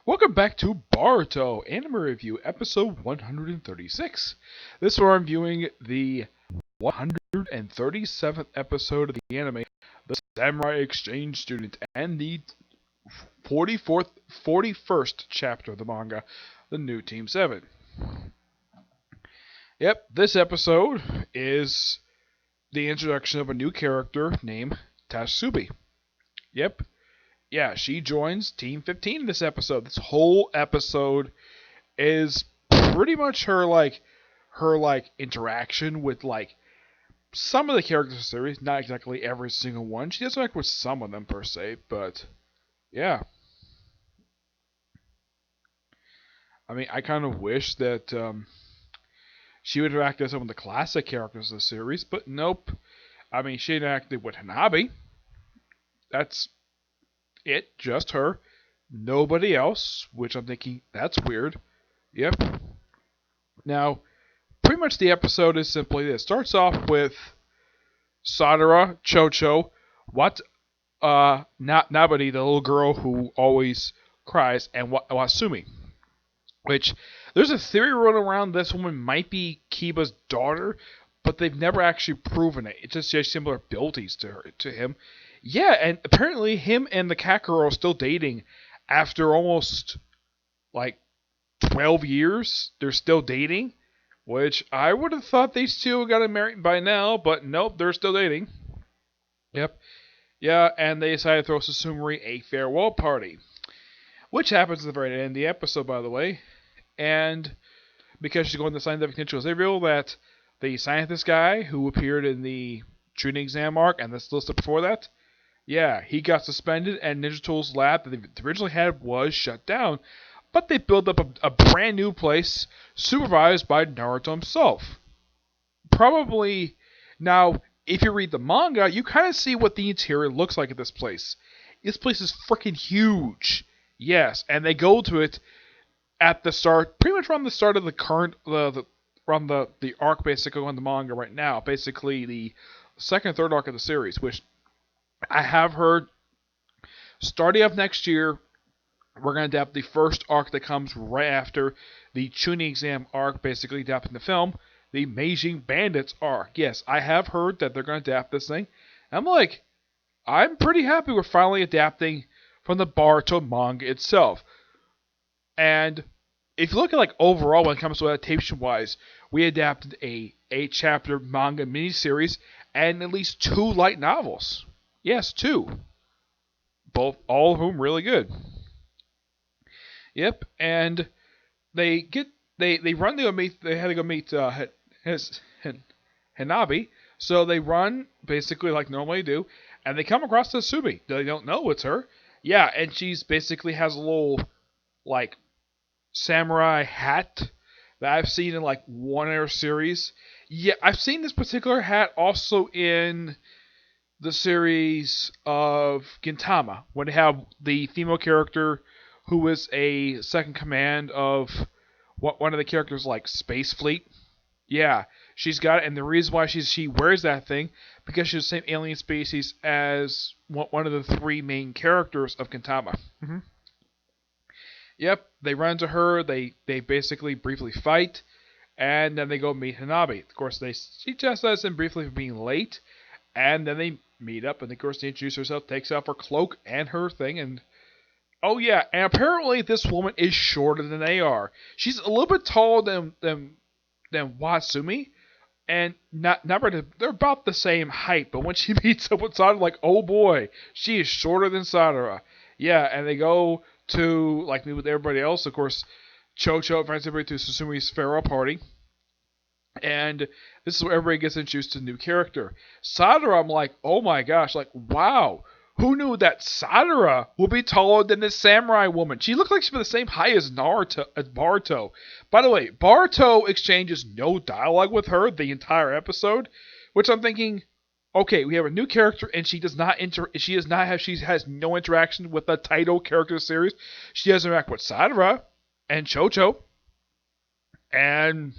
Welcome back to Boruto Anime Review, episode 136. This one I'm viewing the 137th episode of the anime, The Samurai Exchange Student, and the 41st chapter of the manga, The New Team 7. Yep, this episode is the introduction of a new character named Tatsubi. Yep. Yeah, she joins Team 15 in this episode. This whole episode is pretty much her interaction with some of the characters in the series, not exactly every single one. She does interact with some of them per se, but yeah. I mean, I kind of wish that she would interact with some of the classic characters of the series, but nope. I mean, she interacted with Hanabi. That's it, just her. Nobody else, which I'm thinking, that's weird. Yep. Now, pretty much the episode is simply this. It starts off with Sadara, Chocho, Nabari, the little girl who always cries, and Wasumi. Which, there's a theory running around this woman might be Kiba's daughter, but they've never actually proven it. It's just she has similar abilities to him. Yeah, and apparently him and the cat girl are still dating after almost 12 years. They're still dating, which I would have thought they still got married by now, but nope, they're still dating. Yep. Yeah, and they decided to throw Susumori a farewell party, which happens at the very end of the episode, by the way. And because she's going to scientific potentials, they reveal that the scientist guy who appeared in the tuning exam arc and this listed before that, yeah, he got suspended, and Ninja Tool's lab that they originally had was shut down. But they built up a brand new place supervised by Naruto himself. Probably, now, if you read the manga, you kind of see what the interior looks like at this place. This place is freaking huge. Yes, and they go to it at the start, pretty much around the start of the current, around the arc basically on the manga right now. Basically, the second and third arc of the series, which I have heard, starting up next year, we're going to adapt the first arc that comes right after the tuning exam arc, basically adapting the film, the Meijing Bandits arc. Yes, I have heard that they're going to adapt this thing. I'm pretty happy we're finally adapting from the Boruto manga itself. And if you look at overall when it comes to adaptation-wise, we adapted a 8-chapter manga miniseries and at least 2 light novels. Yes, 2. All of whom really good. Yep, and they run to go meet. They had to go meet Hanabi, so they run basically like normally do, and they come across Tatsubi. They don't know it's her. Yeah, and she's basically has a little samurai hat that I've seen in one other series. Yeah, I've seen this particular hat also in the series of Gintama, when they have the female character who is a second command of one of the characters Space Fleet. Yeah, she's got it, and the reason why she wears that thing, because she's the same alien species as one of the 3 main characters of Gintama. Mm-hmm. Yep, they run into her, they basically briefly fight, and then they go meet Hanabi. Of course, she chastises him briefly for being late, and then they meet up, and of course they introduce herself, takes off her cloak and her thing, and oh yeah, and apparently this woman is shorter than they are. She's a little bit taller than Watsumi, and they're about the same height, but when she meets up with Sadara, oh boy, she is shorter than Sadara. Yeah, and they go to meet with everybody else. Of course, Chocho invites everybody to Susumi's farewell party. And this is where everybody gets introduced to a new character. Sadara, I'm oh my gosh, wow. Who knew that Sadara would be taller than this samurai woman? She looked like she'd be the same height as Boruto. By the way, Boruto exchanges no dialogue with her the entire episode, which I'm thinking, okay, we have a new character and she has no interaction with the title character of the series. She doesn't interact with Sadara and Chocho. And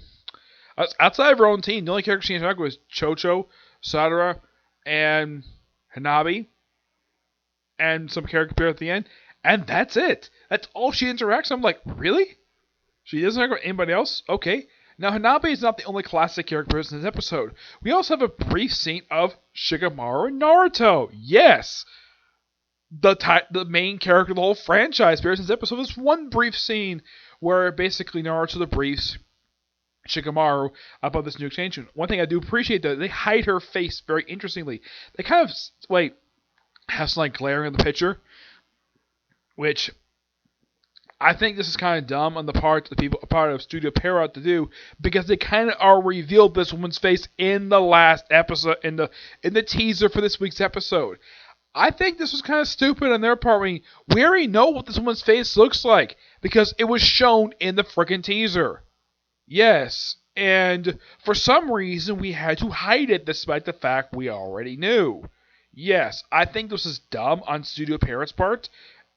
outside of her own team, the only character she interacted with was Chocho, Sadara, and Hanabi, and some character appear at the end. And that's it. That's all she interacts. I'm like, really? She doesn't interact with anybody else? Okay. Now, Hanabe is not the only classic character person in this episode. We also have a brief scene of Shikamaru and Naruto. Yes! The main character of the whole franchise appears in this episode. There's one brief scene where basically Naruto the briefs Shikamaru about this new exchange. One thing I do appreciate though, they hide her face very interestingly. They kind of have some glare in the picture, which I think this is kind of dumb on the part of the people, part of Studio Pierrot to do, because they kind of are revealed this woman's face in the last episode, in the teaser for this week's episode. I think this was kind of stupid on their part. I mean, we already know what this woman's face looks like because it was shown in the freaking teaser. Yes, and for some reason we had to hide it despite the fact we already knew. Yes, I think this is dumb on Studio Pierrot's part,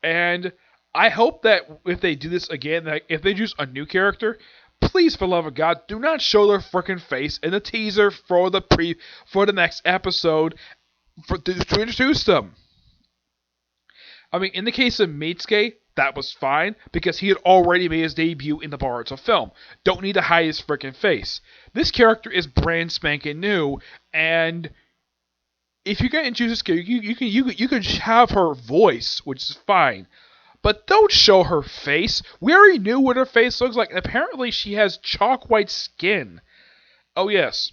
and I hope that if they do this again, that if they use a new character, please, for the love of God, do not show their freaking face in the teaser for the next episode to introduce them. I mean, in the case of Mitsuke, that was fine because he had already made his debut in the Boruto film. Don't need to hide his freaking face. This character is brand spanking new, and if you're going to introduce this character, you can have her voice, which is fine. But don't show her face. We already knew what her face looks like. And apparently she has chalk white skin. Oh, yes.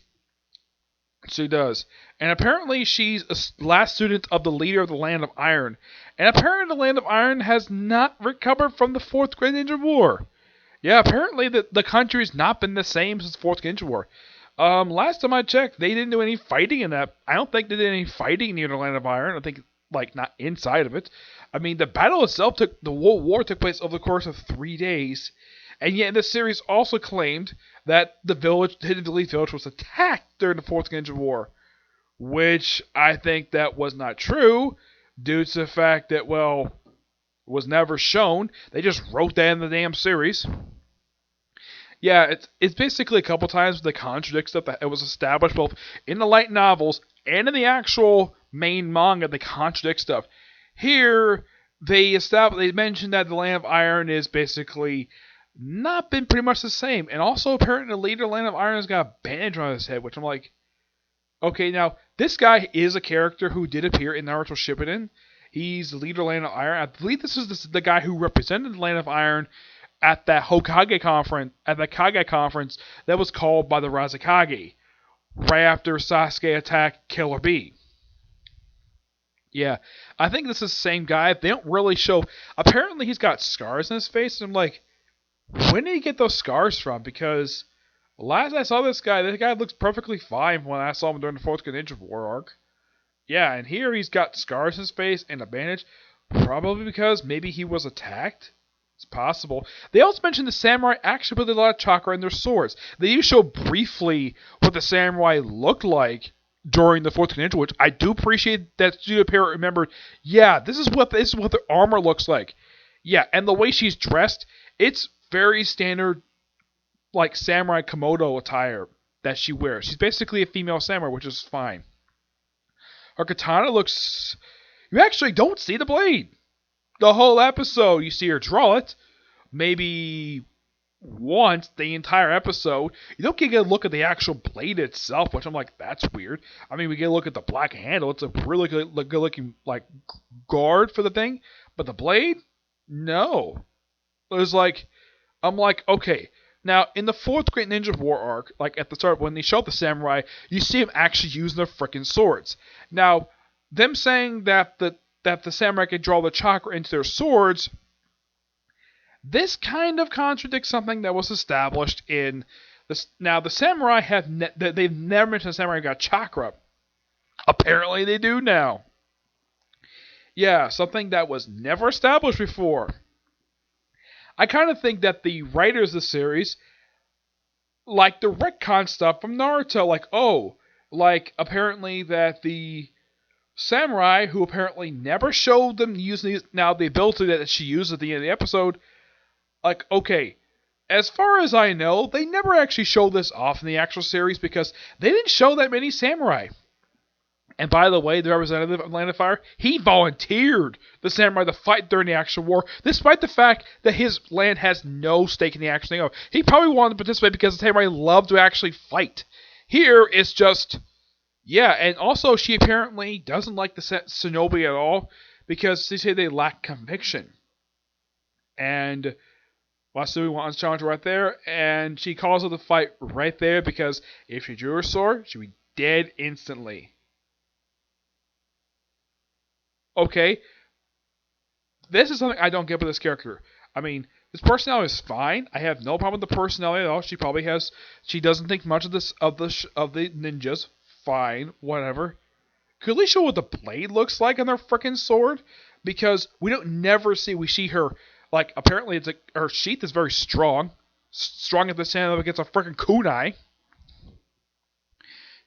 She does. And apparently she's a last student of the leader of the Land of Iron. And apparently the Land of Iron has not recovered from the Fourth Great Ninja War. Yeah, apparently the country's not been the same since the Fourth Ninja War. Last time I checked, they didn't do any fighting in that. I don't think they did any fighting near the Land of Iron. I think, not inside of it. I mean, the battle itself the World War took place over the course of 3 days. And yet, the series also claimed that the Hidden Village Village was attacked during the Fourth Ninja War. Which I think that was not true, due to the fact that, was never shown. They just wrote that in the damn series. Yeah, it's basically a couple times they contradict stuff that it was established both in the light novels and in the actual main manga. They contradict stuff. Here, they mentioned that the Land of Iron is basically not been pretty much the same. And also, apparently, the leader of the Land of Iron has got a bandage on his head, which I'm like, okay, now, this guy is a character who did appear in Naruto Shippuden. He's the leader of the Land of Iron. I believe this is the guy who represented the Land of Iron at that Hokage conference, at the Kage conference that was called by the Razakage, right after Sasuke attacked Killer Bee. Yeah, I think this is the same guy. They don't really show. Apparently, he's got scars on his face, and I'm like, when did he get those scars from? Because last I saw this guy looks perfectly fine when I saw him during the Fourth Ninja War arc. Yeah, and here he's got scars on his face and a bandage, probably because maybe he was attacked. It's possible. They also mentioned the samurai actually put a lot of chakra in their swords. They do show briefly what the samurai looked like during the Fourth Ninja, which I do appreciate that Studio Pierrot remembered. Yeah, this is what their armor looks like. Yeah, and the way she's dressed, it's very standard, samurai komodo attire that she wears. She's basically a female samurai, which is fine. Her katana looks. You actually don't see the blade. The whole episode, you see her draw it. Maybe once the entire episode. You don't get a look at the actual blade itself, which I'm like, that's weird. I mean, we get a look at the black handle. It's a really good looking guard for the thing, but the blade, no. It was I'm like, okay. Now, in the Fourth Great Ninja War arc, at the start, when they show the samurai, you see them actually using their frickin' swords. Now, them saying that the samurai can draw the chakra into their swords, this kind of contradicts something that was established in this. Now, the samurai they've never mentioned the samurai got chakra. Apparently, they do now. Yeah, something that was never established before. I kind of think that the writers of the series like the retcon stuff from Naruto. Apparently that the samurai, who apparently never showed them using the ability that she used at the end of the episode, okay, as far as I know, they never actually showed this off in the actual series because they didn't show that many samurai. And by the way, the representative of Land of Fire, he volunteered the samurai to fight during the actual war, despite the fact that his land has no stake in the actual thing. He probably wanted to participate because the samurai love to actually fight. Here, it's just, yeah, and also she apparently doesn't like the shinobi at all because they say they lack conviction. And Wasui wants to challenge her right there, and she calls her to fight right there because if she drew her sword, she'd be dead instantly. Okay, this is something I don't get with this character. I mean, this personality is fine. I have no problem with the personality at all. She doesn't think much of the ninjas. Fine, whatever. Could we show what the blade looks like on their freaking sword? Because we see her, like, apparently her sheath is very strong. Strong at the stand up against a freaking kunai.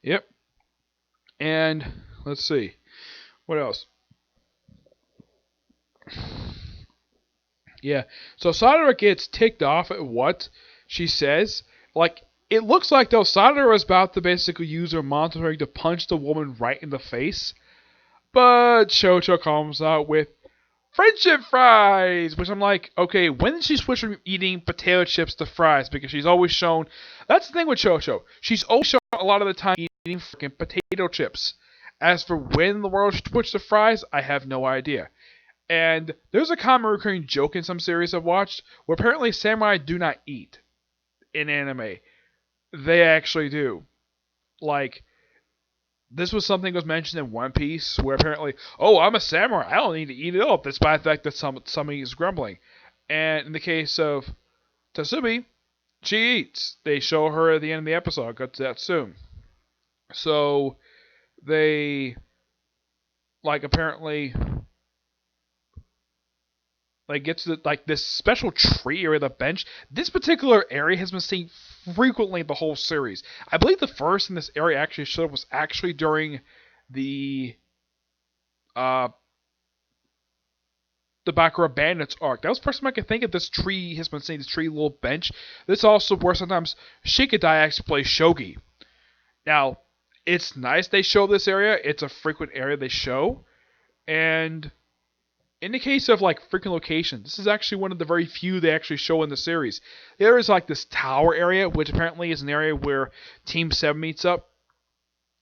Yep. And, let's see. What else? Yeah. So Sadara gets ticked off at what she says. Like, it looks like though Sadara is about to basically use her monster to punch the woman right in the face. But Chocho comes out with friendship fries, which I'm like, okay, when did she switch from eating potato chips to fries? Because she's always shown, that's the thing with Chocho. She's always shown a lot of the time eating freaking potato chips. As for when the world switched to fries, I have no idea. And there's a common recurring joke in some series I've watched where apparently samurai do not eat in anime. They actually do. Like, this was something that was mentioned in One Piece where apparently, oh, I'm a samurai, I don't need to eat it up, despite the fact that somebody is grumbling. And in the case of Tasumi, she eats. They show her at the end of the episode. I'll get to that soon. So, they, like, apparently, like, gets to, like, this special tree area, the bench. This particular area has been seen frequently the whole series. I believe the first in this area actually showed up was actually during the Bakura Bandits arc. That was the first time I could think of this tree has been seen, this tree little bench. This also where sometimes Shikadai actually plays shogi. Now, it's nice they show this area. It's a frequent area they show. And in the case of like frequent locations, this is actually one of the very few they actually show in the series. There is like this tower area, which apparently is an area where Team 7 meets up.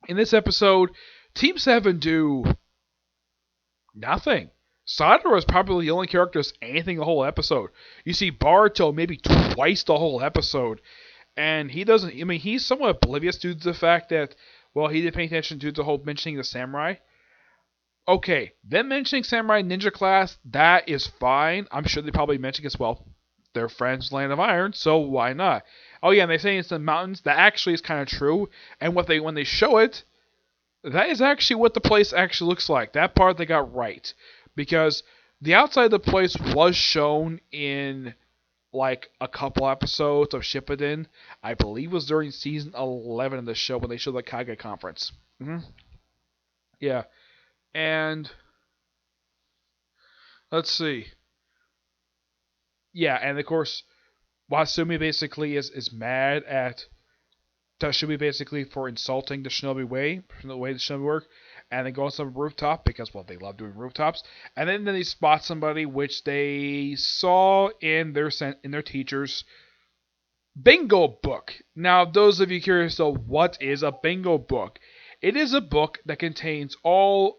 In this episode, Team 7 do nothing. Sadara is probably the only character that's anything the whole episode. You see Boruto maybe twice the whole episode, and he doesn't. I mean, he's somewhat oblivious due to the fact that, well, he didn't pay attention due to the whole mentioning the samurai. Okay, them mentioning Samurai Ninja class, that is fine. I'm sure they probably mention as well. They're friends, Land of Iron, so why not? Oh yeah, and they say it's the mountains. That actually is kind of true. And when they show it, that is actually what the place actually looks like. That part they got right. Because the outside of the place was shown in like a couple episodes of Shippuden. I believe it was during season 11 of the show when they showed the Kage conference. Yeah. And let's see. Yeah, and of course, Wasumi basically is mad at Tashumi basically for insulting the Shinobi way, the way the Shinobi work, and they go on some rooftop because, well, they love doing rooftops. And then they spot somebody which they saw in their teacher's bingo book. Now, those of you curious, though, what is a bingo book? It is a book that contains a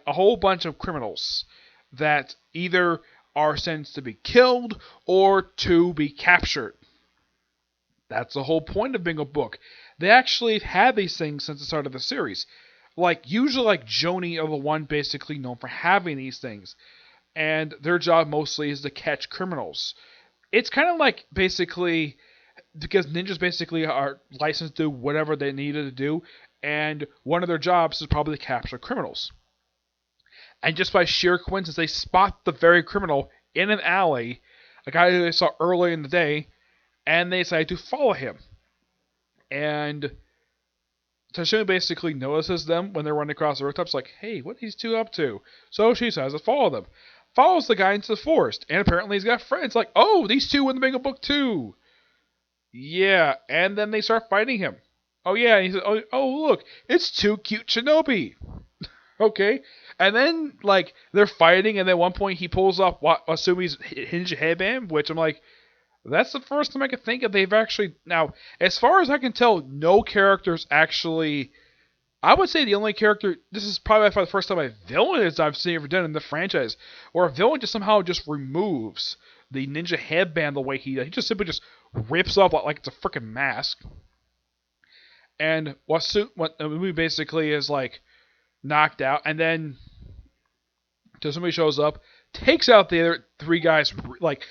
whole bunch of criminals that either are sentenced to be killed or to be captured. That's the whole point of Bingo Book. They actually have had these things since the start of the series. Usually Joni are the one basically known for having these things. And their job mostly is to catch criminals. It's kind of like basically, because ninjas basically are licensed to do whatever they needed to do, and one of their jobs is probably to capture criminals. And just by sheer coincidence, they spot the very criminal in an alley, a guy who they saw earlier in the day, and they decide to follow him. And Tashumi basically notices them when they're running across the rooftops, like, hey, what are these two up to? So she decides to follow them. Follows the guy into the forest, and apparently he's got friends, like, oh, these two in the Bingo Book too. Yeah, and then they start fighting him. Oh yeah, and he says, oh look, it's two cute shinobi. Okay, and then like they're fighting, and then at one point he pulls off Asumi's hinge headband, which I'm like, that's the first time I can think of they've actually now, as far as I can tell, no characters actually. I would say the only character. This is probably the first time a villain is I've seen ever done in the franchise, where a villain just somehow just removes the ninja headband the way he just simply just rips off like it's a freaking mask. And what the movie basically is like knocked out, and then until somebody shows up, takes out the other three guys like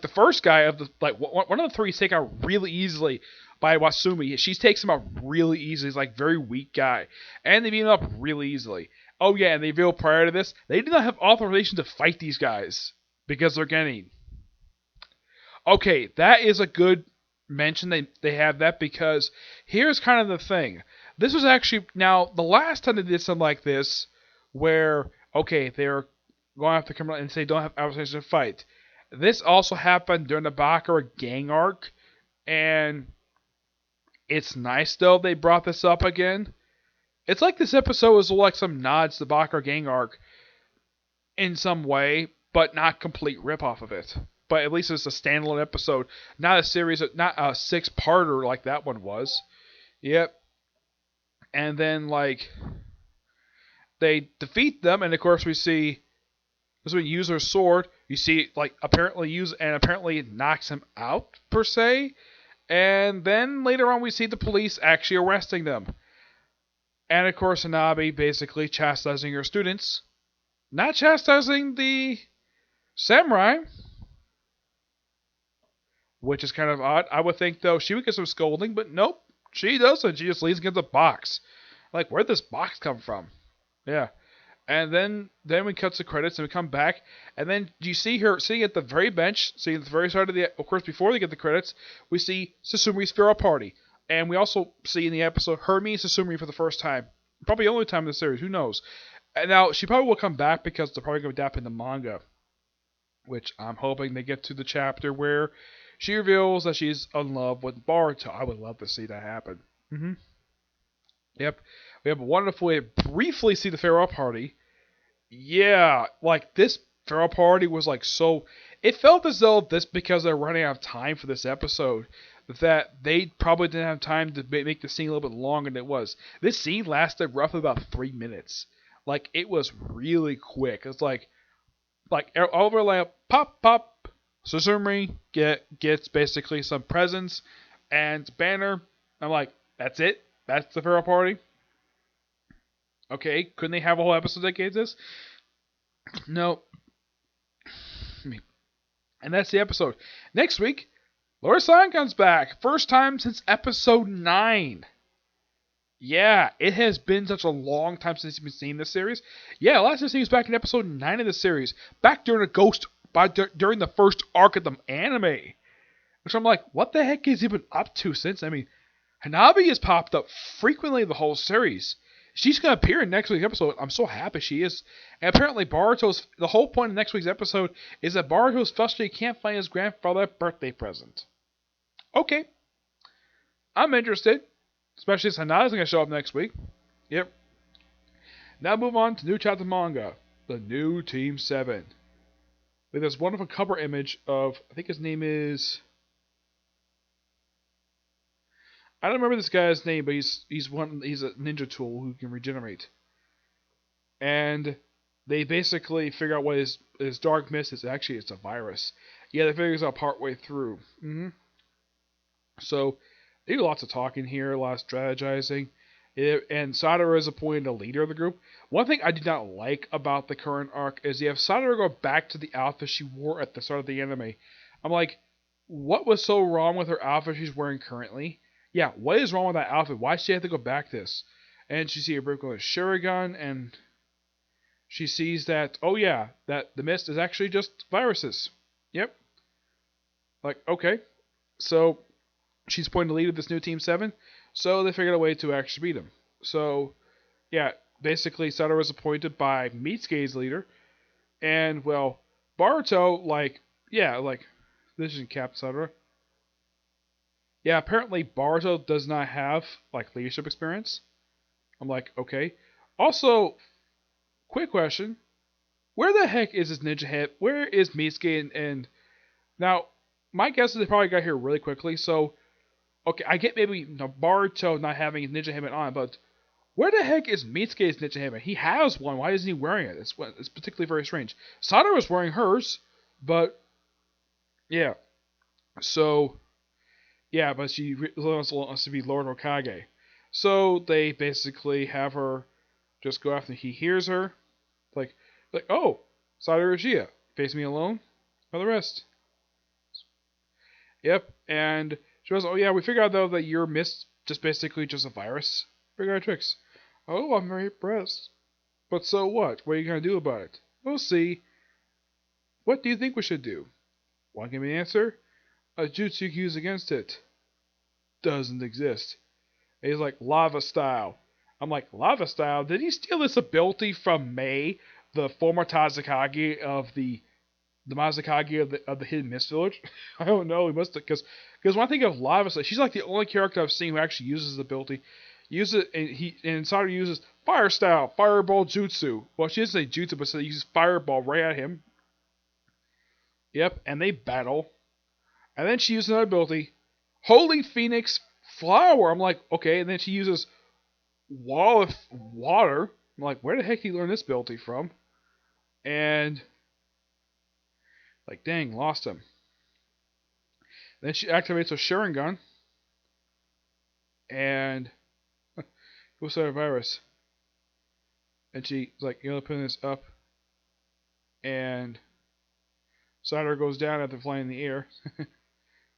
the first guy of the like one of the three is taken out really easily by Wasumi. She takes him out really easily. He's like very weak guy, and they beat him up really easily. Oh yeah, and they revealed prior to this they did not have authorization to fight these guys because they're getting. Okay, that is a good mention. They have that because here's kind of the thing. This was actually now the last time they did something like this, where okay they're going after criminal and say don't have authorization to fight. This also happened during the Bakura gang arc, and it's nice though they brought this up again. It's like this episode was like some nods to the Bakura gang arc in some way, but not complete ripoff of it. But at least it's a standalone episode, not a series, not a six-parter like that one was. Yep. And then like they defeat them, and of course we see this when use her sword. You see like apparently it knocks him out per se. And then later on we see the police actually arresting them. And of course Hanabi basically chastising her students. Not chastising the samurai. Which is kind of odd. I would think though she would get some scolding, but nope. She doesn't. She just leaves against a box. Like, where'd this box come from? Yeah. And then we cut to credits and we come back, and then you see her sitting at the very bench, see at the very start of the, of course, before they get the credits, we see Susumi's farewell party, and we also see in the episode her meeting Susumi for the first time, probably the only time in the series, who knows? And now she probably will come back because they're probably going to adapt in the manga, which I'm hoping they get to the chapter where she reveals that she's in love with Boruto. I would love to see that happen. Yep. We have a wonderful way to briefly see the farewell party. Yeah, like this farewell party was like so. It felt as though this because they're running out of time for this episode that they probably didn't have time to make the scene a little bit longer than it was. This scene lasted roughly about 3 minutes. Like it was really quick. It's like overlap, pop, pop. Susumi gets basically some presents and banner. I'm like, that's it. That's the farewell party. Okay, couldn't they have a whole episode dedicated to this? No. And that's the episode. Next week, Laura San comes back. First time since episode 9. Yeah, it has been such a long time since you've been seeing this series. Yeah, last time he was back in episode 9 of the series. Back during during the first arc of the anime. Which I'm like, what the heck has he been up to since? I mean, Hanabi has popped up frequently the whole series. She's going to appear in next week's episode. I'm so happy she is. And apparently the whole point of next week's episode is that Boruto's frustrated he can't find his grandfather's birthday present. Okay. I'm interested. Especially since Hanabi's going to show up next week. Yep. Now move on to new chapter manga. The new Team 7. With this wonderful cover image of, I think his name is... I don't remember this guy's name, but he's a ninja tool who can regenerate. And they basically figure out what his dark mist is. Actually, it's a virus. Yeah, they figure this out partway through. So they do lots of talking here, a lot of strategizing. And Sadara is appointed a leader of the group. One thing I did not like about the current arc is you have Sadara go back to the outfit she wore at the start of the anime. I'm like, what was so wrong with her outfit she's wearing currently? Yeah, what is wrong with that outfit? Why does she have to go back this? And she sees a brick with a Shuriken, and she sees that, oh yeah, that the mist is actually just viruses. Yep. Like, okay. So, she's pointing to lead of this new Team 7, so they figured a way to actually beat him. So, yeah, basically, Sadara was appointed by Mitsuki's leader, and, well, Boruto, this is Cap Sadara. Yeah, apparently Boruto does not have, leadership experience. I'm like, okay. Also, quick question: where the heck is this ninja head? Where is Mitsuki and now? My guess is they probably got here really quickly. So okay, I get maybe Boruto not having his ninja helmet on, but where the heck is Mitsuki's ninja helmet? He has one. Why isn't he wearing it? It's particularly very strange. Satoru wearing hers, but yeah. So yeah, but she wants to be Lord Hokage. So they basically have her just go after. He hears her, like oh, Satoru Uchiha, face me alone, or the rest. Yep, and she goes, oh yeah, we figured out though that your mist just basically just a virus. Figure out tricks. Oh, I'm very impressed. But so what? What are you gonna do about it? We'll see. What do you think we should do? Want to give me an answer? A jutsu used against it doesn't exist. And he's like, lava style. I'm like, lava style? Did he steal this ability from Mei, the former Tazakage of the Mazakage of the Hidden Mist Village? I don't know. He must have, because when I think of lava style, she's like the only character I've seen who actually uses the ability. Uses it, and Satoru uses fire style, fireball jutsu. Well, she doesn't say jutsu, but she uses fireball right at him. Yep, and they battle. And then she uses another ability, Holy Phoenix Flower. I'm like, okay. And then she uses Wall of Water. I'm like, where the heck did he learn this ability from? And like, dang, lost him. Then she activates her Sharingan. And goes to a virus. And she's like, you know, putting this up. And Satoru goes down after flying in the air.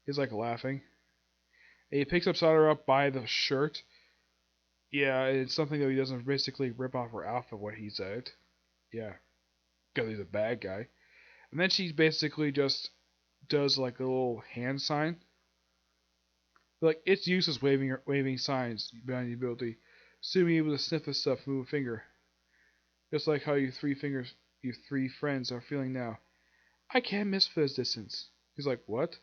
He's like laughing. And he picks up Satoru up by the shirt. Yeah, it's something that he doesn't basically rip off her outfit what he said. Yeah. Because he's a bad guy. And then she basically just does like a little hand sign. Like, it's useless waving signs behind the ability. Soon be able to sniff this stuff, move a finger. Just like how your three friends are feeling now. I can't miss for this distance. He's like, what?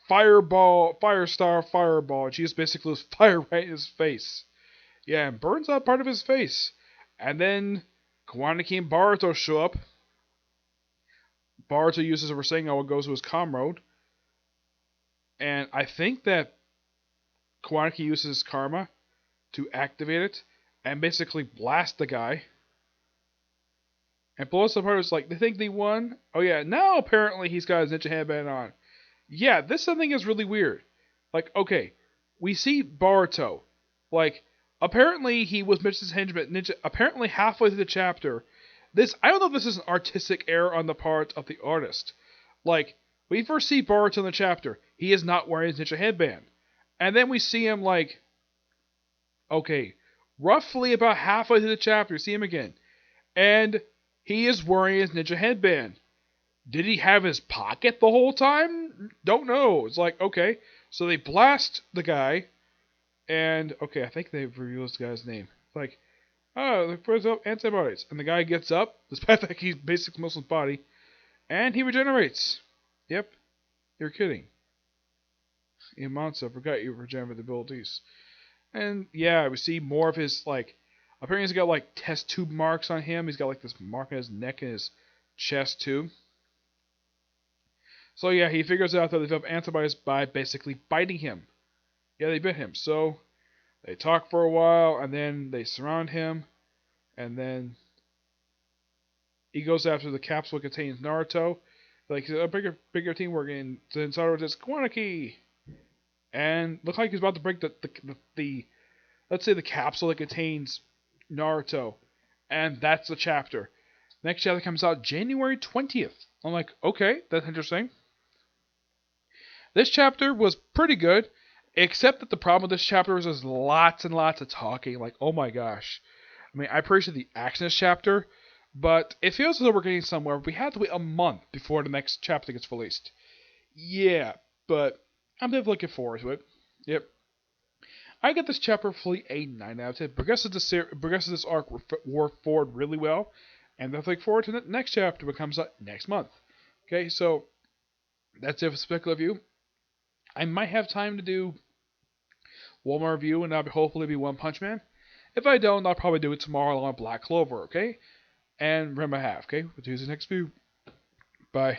Fireball, fire star, fireball. And she just basically was fire right in his face. Yeah, and burns out part of his face. And then Kawanaki and Boruto show up. Boruto uses a Rasengan and goes to his comrade. And I think that Kawanaki uses his karma to activate it and basically blast the guy. And blows up part is like, they think they won? Oh yeah, now apparently he's got his ninja headband on. Yeah, this something is really weird. Like, okay, we see Boruto. Like, apparently he was Mitch's henchman ninja. Apparently halfway through the chapter, I don't know if this is an artistic error on the part of the artist. Like, we first see Boruto in the chapter. He is not wearing his ninja headband. And then we see him like, okay, roughly about halfway through the chapter, see him again. And he is wearing his ninja headband. Did he have his pocket the whole time? Don't know. It's like, okay. So they blast the guy. And, okay, I think they've revealed this guy's name. It's like, oh, they put up antibodies. And the guy gets up, despite that he's basically Muslim's body. And he regenerates. Yep. You're kidding. Imansa forgot you regenerate abilities. And, yeah, we see more of his, like, apparently he's got, like, test tube marks on him. He's got, like, this mark on his neck and his chest, too. So yeah, he figures out that they develop antibodies by basically biting him. Yeah, they bit him. So they talk for a while, and then they surround him, and then he goes after the capsule that contains Naruto. Like, a bigger teamwork, and then Satoru says, Kawanaki! And look like he's about to break the let's say the capsule that contains Naruto. And that's the chapter. Next chapter comes out January 20th. I'm like, okay, that's interesting. This chapter was pretty good, except that the problem with this chapter is there's lots and lots of talking. Like, oh my gosh. I mean, I appreciate the action this chapter, but it feels as though we're getting somewhere. We had to wait a month before the next chapter gets released. Yeah, but I'm definitely looking forward to it. Yep. I get this chapter fully a 9 out of 10. Progresses this arc forward really well, and I'm looking forward to the next chapter that comes out next month. Okay, so that's it for Speculative Review. I might have time to do one more review, and that'll hopefully be One Punch Man. If I don't, I'll probably do it tomorrow on Black Clover, okay? And remember, okay? We'll do the next view. Bye.